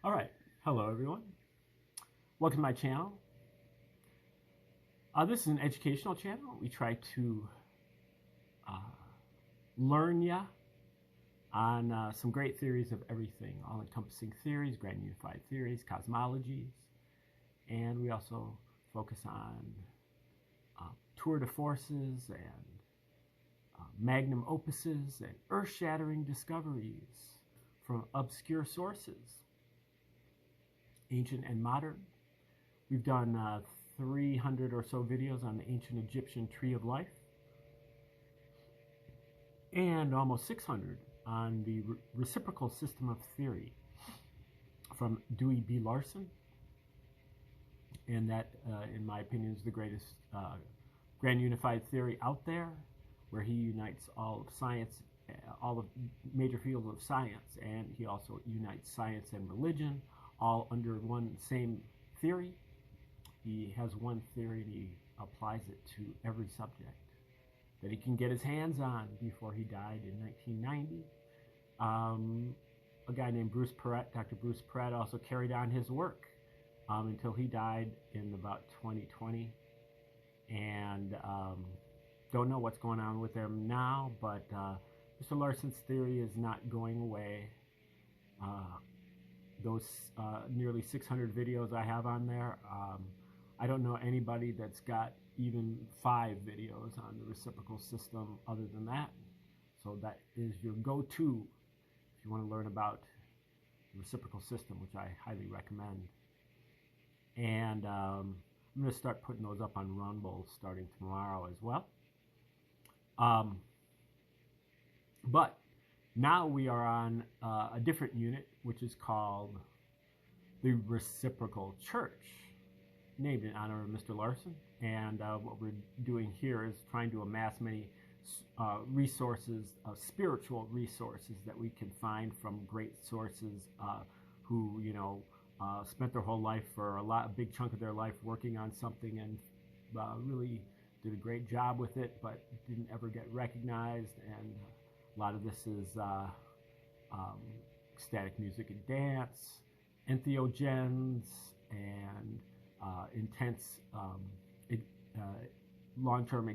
All right, hello everyone. Welcome to my channel. This is an educational channel. We try to uh, learn ya on some great theories of everything, all-encompassing theories, grand unified theories, cosmologies, and we also focus on tour de forces and magnum opuses and earth-shattering discoveries from obscure sources, ancient and modern. We've done 300 or so videos on the ancient Egyptian tree of life and almost 600 on the reciprocal system of theory from Dewey B. Larson. And that, in my opinion, is the greatest grand unified theory out there, where he unites all of science, all the major fields of science, and he also unites science and religion all under one same theory. He has one theory and he applies it to every subject that he can get his hands on. Before he died in 1990, a guy named Bruce Perret, Dr. Bruce Perret, also carried on his work until he died in about 2020. And don't know what's going on with him now, but Mr. Larson's theory is not going away. Those nearly 600 videos I have on there, I don't know anybody that's got even 5 videos on the reciprocal system other than that. So that is your go-to if you want to learn about the reciprocal system, which I highly recommend. And I'm going to start putting those up on Rumble starting tomorrow as well. But now we are on a different unit, which is called the Reciprocal Church, named in honor of Mr. Larson. And what we're doing here is trying to amass many resources, spiritual resources that we can find from great sources who, spent their whole life, for a big chunk of their life, working on something and really did a great job with it, but didn't ever get recognized. And a lot of this is ecstatic music and dance, entheogens, and intense long-term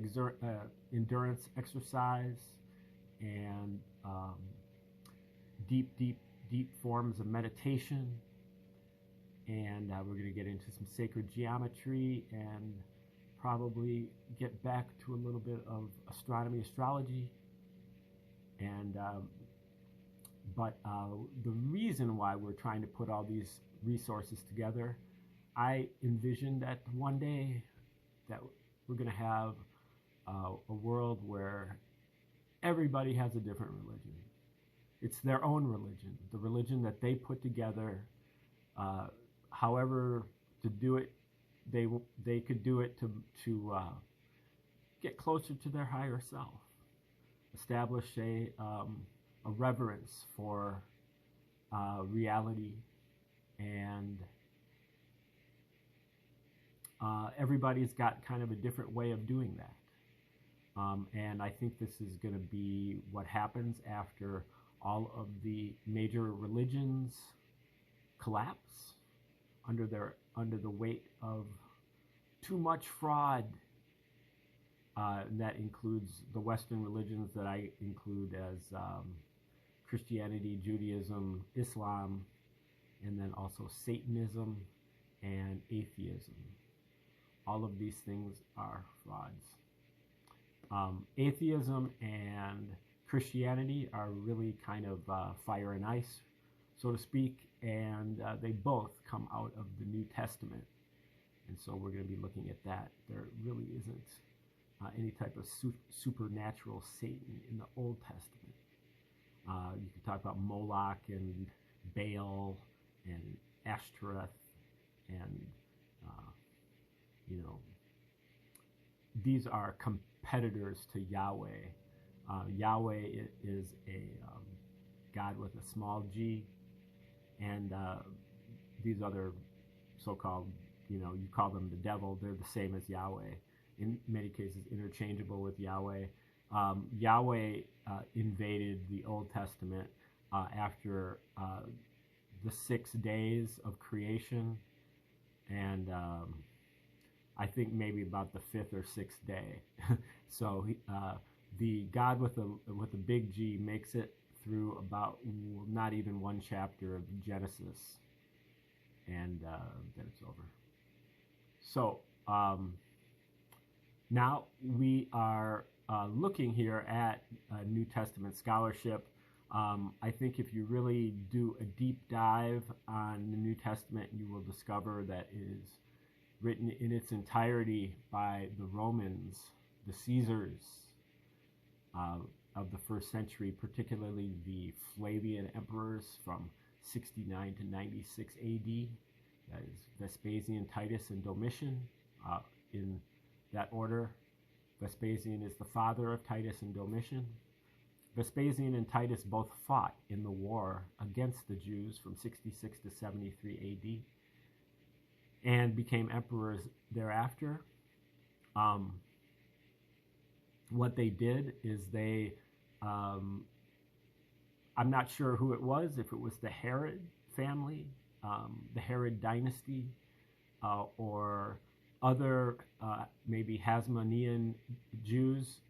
endurance exercise, and deep forms of meditation. And we're going to get into some sacred geometry and probably get back to a little bit of astronomy, astrology. And but the reason why we're trying to put all these resources together, I envision that one day that we're going to have a world where everybody has a different religion. It's their own religion, the religion that they put together. However to do it, they could do it to get closer to their higher self, establish a reverence for reality, and everybody's got kind of a different way of doing that. And I think this is going to be what happens after all of the major religions collapse under the weight of too much fraud. That includes the Western religions that I include as Christianity, Judaism, Islam, and then also Satanism and atheism. All of these things are frauds. Atheism and Christianity are really kind of fire and ice, so to speak, and they both come out of the New Testament. And so we're going to be looking at that. There really isn't any type of supernatural Satan in the Old Testament. You can talk about Moloch and Baal and Ashtoreth, and these are competitors to Yahweh. Yahweh is a God with a small g, and these other so-called, you call them the devil, they're the same as Yahweh. In many cases interchangeable with Yahweh. Yahweh invaded the Old Testament after the 6 days of creation, and I think maybe about the 5th or 6th day. So the God with a big G makes it through about not even one chapter of Genesis, and then it's over. So now we are looking here at New Testament scholarship. I think if you really do a deep dive on the New Testament, you will discover that it is written in its entirety by the Romans, the Caesars of the first century, particularly the Flavian emperors from 69 to 96 AD. That is Vespasian, Titus, and Domitian in that order. Vespasian is the father of Titus and Domitian. Vespasian and Titus both fought in the war against the Jews from 66 to 73 AD and became emperors thereafter. What they did is they, I'm not sure who it was, if it was the Herod family, the Herod dynasty, or other maybe Hasmonean Jews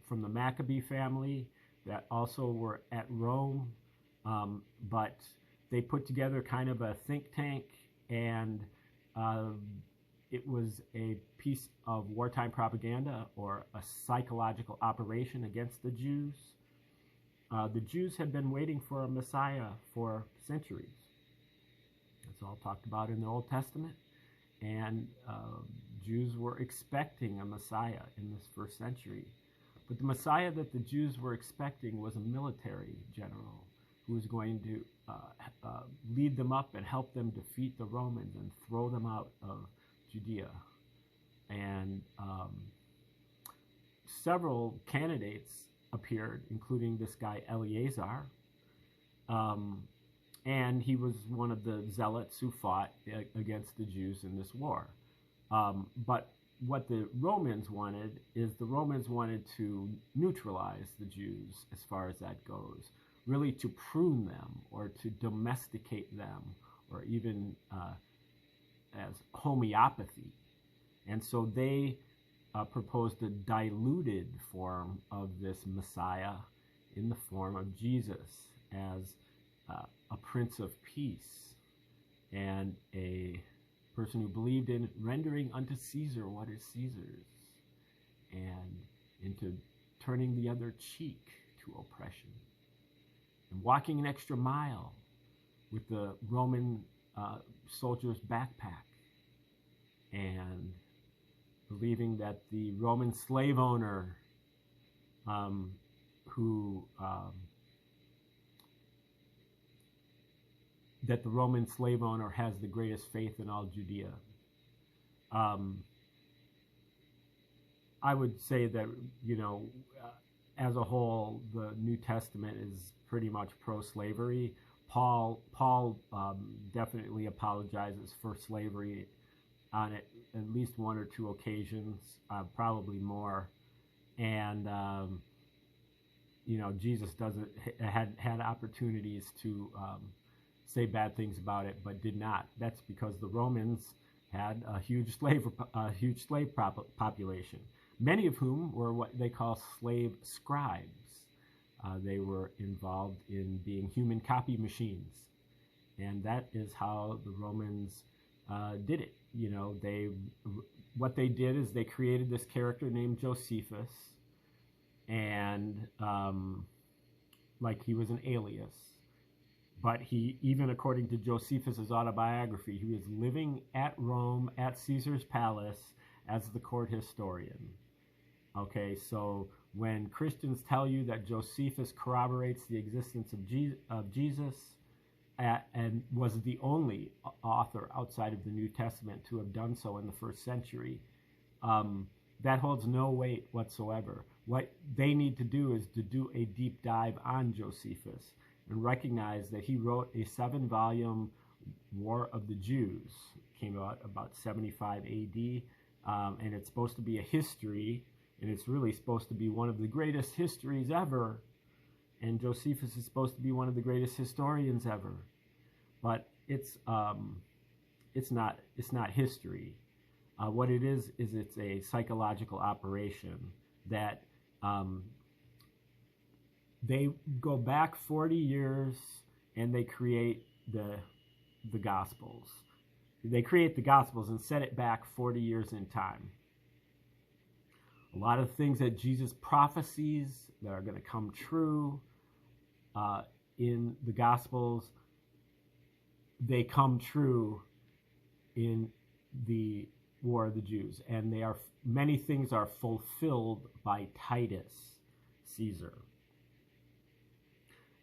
from the Maccabee family that also were at Rome, but they put together kind of a think tank, and it was a piece of wartime propaganda or a psychological operation against the Jews. The Jews had been waiting for a Messiah for centuries. That's all talked about in the Old Testament. And Jews were expecting a Messiah in this first century. But the Messiah that the Jews were expecting was a military general who was going to lead them up and help them defeat the Romans and throw them out of Judea. And several candidates appeared, including this guy Eleazar. And he was one of the zealots who fought against the Jews in this war. But what the Romans wanted is the Romans wanted to neutralize the Jews as far as that goes, really to prune them or to domesticate them, or even as homeopathy. And so they proposed a diluted form of this Messiah in the form of Jesus as a Prince of Peace and a person who believed in rendering unto Caesar what is Caesar's, and into turning the other cheek to oppression, and walking an extra mile with the Roman soldier's backpack, and believing that the Roman slave owner that the Roman slave owner has the greatest faith in all Judea. I would say that, as a whole, the New Testament is pretty much pro-slavery. Paul definitely apologizes for slavery on at least one or two occasions, probably more. And Jesus had opportunities to say bad things about it, but did not. That's because the Romans had a huge slave population, many of whom were what they call slave scribes. They were involved in being human copy machines, and that is how the Romans did it. What they did is they created this character named Josephus, and like he was an alias. But he, even according to Josephus' autobiography, he was living at Rome at Caesar's palace as the court historian. Okay, so when Christians tell you that Josephus corroborates the existence of Jesus and was the only author outside of the New Testament to have done so in the first century, that holds no weight whatsoever. What they need to do is to do a deep dive on Josephus and recognize that he wrote a 7-volume War of the Jews. It came out about 75 AD, and it's supposed to be a history, and it's really supposed to be one of the greatest histories ever, and Josephus is supposed to be one of the greatest historians ever. but it's not history. What it is it's a psychological operation that they go back 40 years and they create the Gospels. They create the Gospels and set it back 40 years in time. A lot of things that Jesus prophesies that are going to come true in the Gospels, they come true in the War of the Jews, and many things are fulfilled by Titus Caesar.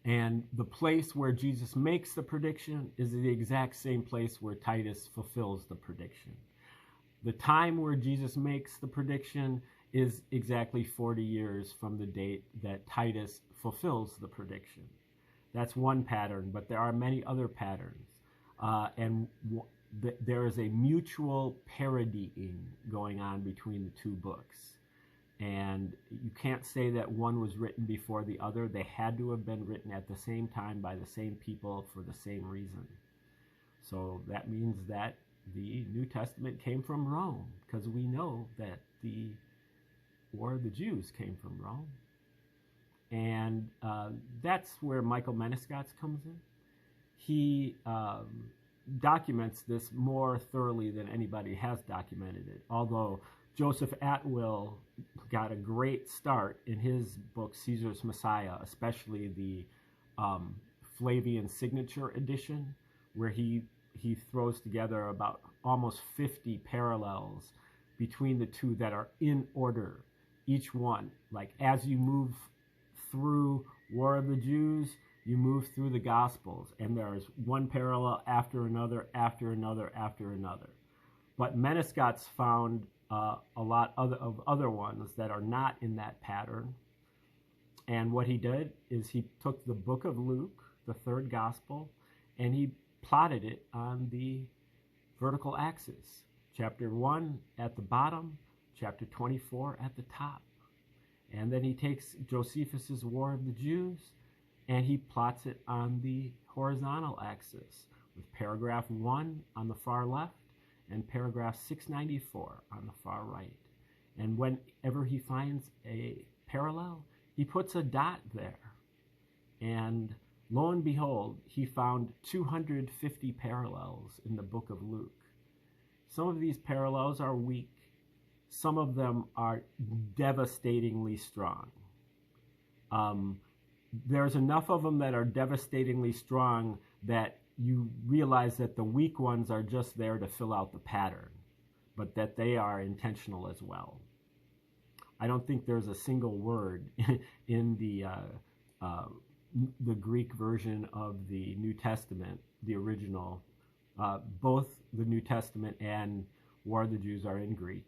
And the place where Jesus makes the prediction is the exact same place where Titus fulfills the prediction. The time where Jesus makes the prediction is exactly 40 years from the date that Titus fulfills the prediction. That's one pattern, but there are many other patterns. There is a mutual parodying going on between the two books. And you can't say that one was written before the other. They had to have been written at the same time by the same people for the same reason. So that means that the New Testament came from Rome, because we know that the War of the Jews came from Rome. And that's where Michael Menescot's comes in. He documents this more thoroughly than anybody has documented it, although Joseph Atwill got a great start in his book Caesar's Messiah, especially the Flavian Signature edition, where he throws together about almost 50 parallels between the two that are in order, each one. Like as you move through War of the Jews, you move through the Gospels, and there's one parallel after another, after another, after another. But Menescot's found a lot of other ones that are not in that pattern. And what he did is he took the book of Luke, the third gospel, and he plotted it on the vertical axis. Chapter 1 at the bottom, chapter 24 at the top. And then he takes Josephus's War of the Jews and he plots it on the horizontal axis with paragraph 1 on the far left and paragraph 694 on the far right. And whenever he finds a parallel, he puts a dot there. And lo and behold, he found 250 parallels in the book of Luke. Some of these parallels are weak. Some of them are devastatingly strong. There's enough of them that are devastatingly strong that you realize that the weak ones are just there to fill out the pattern, but that they are intentional as well. I don't think there's a single word in the Greek version of the New Testament, the original. Both the New Testament and War of the Jews are in Greek.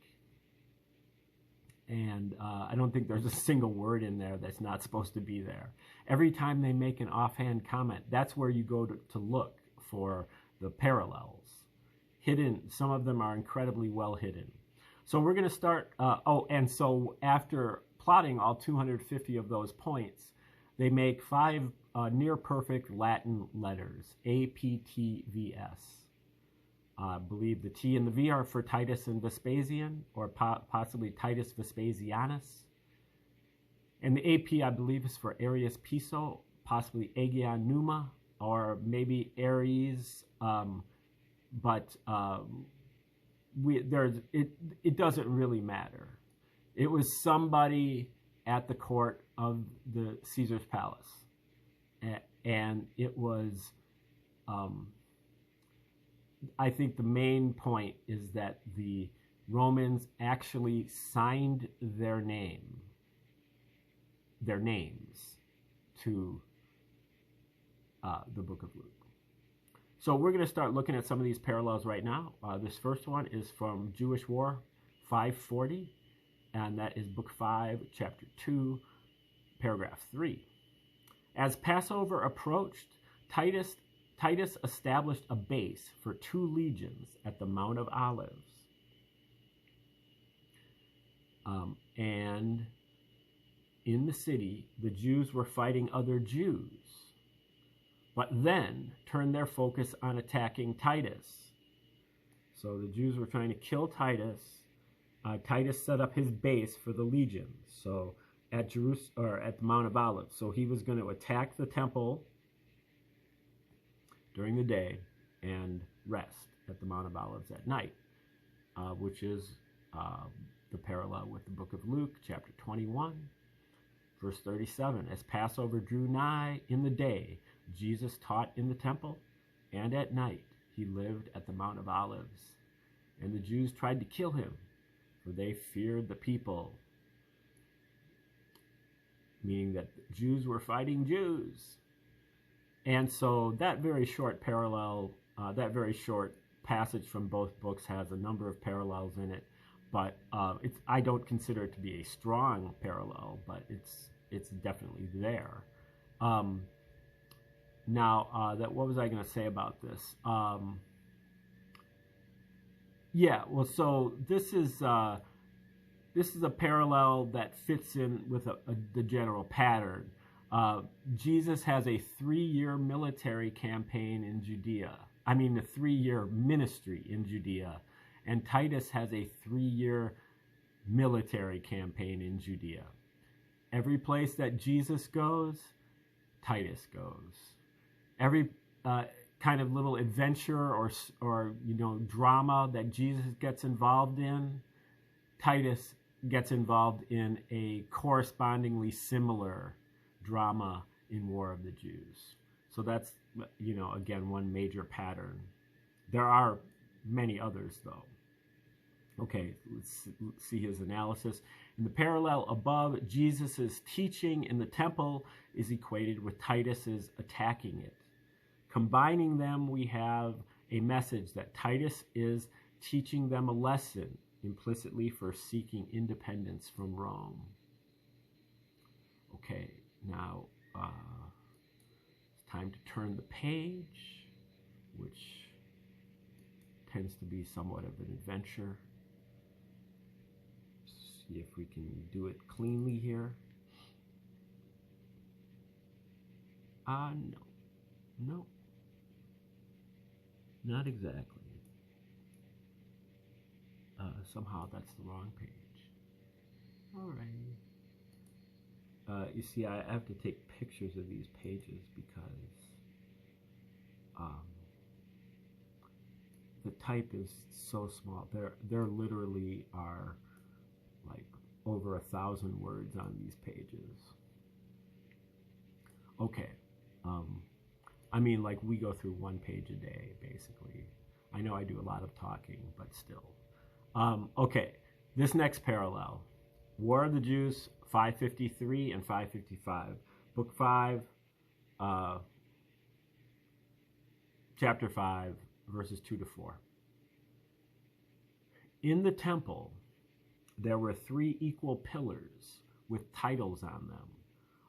And I don't think there's a single word in there that's not supposed to be there. Every time they make an offhand comment, that's where you go to look for the parallels. Hidden, some of them are incredibly well hidden. So we're going to start, and so after plotting all 250 of those points, they make 5 near-perfect Latin letters, A, P, T, V, S. I believe the T and the V are for Titus and Vespasian, or possibly Titus Vespasianus. And the AP, I believe, is for Arius Piso, possibly Aegeon Numa, or maybe Aries, but it doesn't really matter. It was somebody at the court of the Caesar's palace, and it was. I think the main point is that the Romans actually signed their names to the book of Luke. So we're going to start looking at some of these parallels right now. This first one is from Jewish War 540, and that is book 5, chapter 2, paragraph 3. As Passover approached, Titus established a base for 2 legions at the Mount of Olives. And in the city, the Jews were fighting other Jews. but then turned their focus on attacking Titus. So the Jews were trying to kill Titus. Titus set up his base for the legions, so at Jerusalem, or at the Mount of Olives. So he was going to attack the temple during the day and rest at the Mount of Olives at night, which is the parallel with the book of Luke, chapter 21, verse 37. As Passover drew nigh in the day, Jesus taught in the temple, and at night he lived at the Mount of Olives. And the Jews tried to kill him, for they feared the people, meaning that Jews were fighting Jews. And so that very short parallel, that very short passage from both books has a number of parallels in it, but I don't consider it to be a strong parallel, but it's definitely there. Now, what was I going to say about this? Yeah, well, so this is a parallel that fits in with the general pattern. Jesus has a 3-year military campaign in Judea. I mean, a 3-year ministry in Judea. And Titus has a 3-year military campaign in Judea. Every place that Jesus goes, Titus goes. Every kind of little adventure or drama that Jesus gets involved in, Titus gets involved in a correspondingly similar drama in War of the Jews. So that's, again, one major pattern. There are many others, though. Okay, let's see his analysis. In the parallel above, Jesus' teaching in the temple is equated with Titus's attacking it. Combining them, we have a message that Titus is teaching them a lesson implicitly for seeking independence from Rome. Okay, now it's time to turn the page, which tends to be somewhat of an adventure. See if we can do it cleanly here. No, not exactly. Somehow that's the wrong page. All right. You see, I have to take pictures of these pages because the type is so small. There literally are like over 1,000 words on these pages. Okay. I mean, like, we go through one page a day, basically. I know I do a lot of talking, but still. Okay, this next parallel. War of the Jews, 553 and 555. Book 5, chapter 5, verses 2 to 4. In the temple, there were 3 equal pillars with titles on them.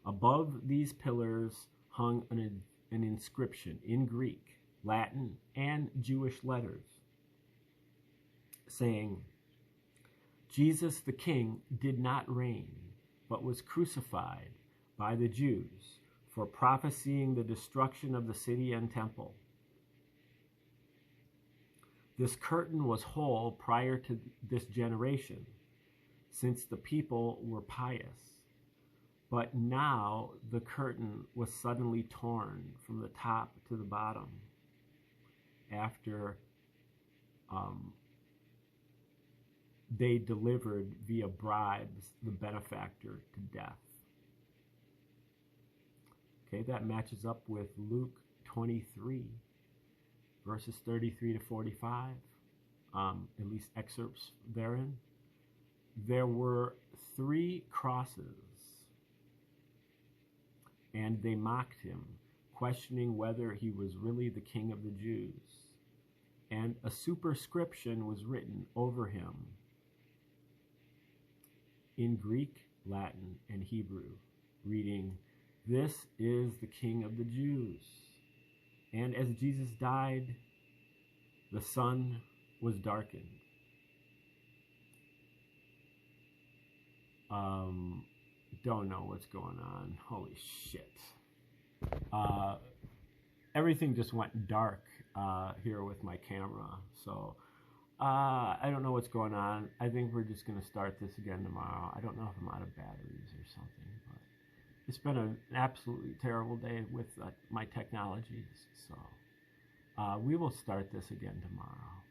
Above these pillars hung an inscription in Greek, Latin, and Jewish letters, saying, Jesus the King did not reign, but was crucified by the Jews for prophesying the destruction of the city and temple. This curtain was whole prior to this generation, since the people were pious. But now the curtain was suddenly torn from the top to the bottom after they delivered via bribes the benefactor to death. Okay, that matches up with Luke 23, verses 33 to 45, at least excerpts therein. There were 3 crosses, and they mocked him, questioning whether he was really the king of the Jews. And a superscription was written over him in Greek, Latin, and Hebrew, reading, "This is the King of the Jews." And as Jesus died, the sun was darkened. Don't know what's going on. Holy shit. everything just went dark here with my camera. So I don't know what's going on. I think we're just going to start this again tomorrow. I don't know if I'm out of batteries or something, but it's been an absolutely terrible day with my technologies. So we will start this again tomorrow.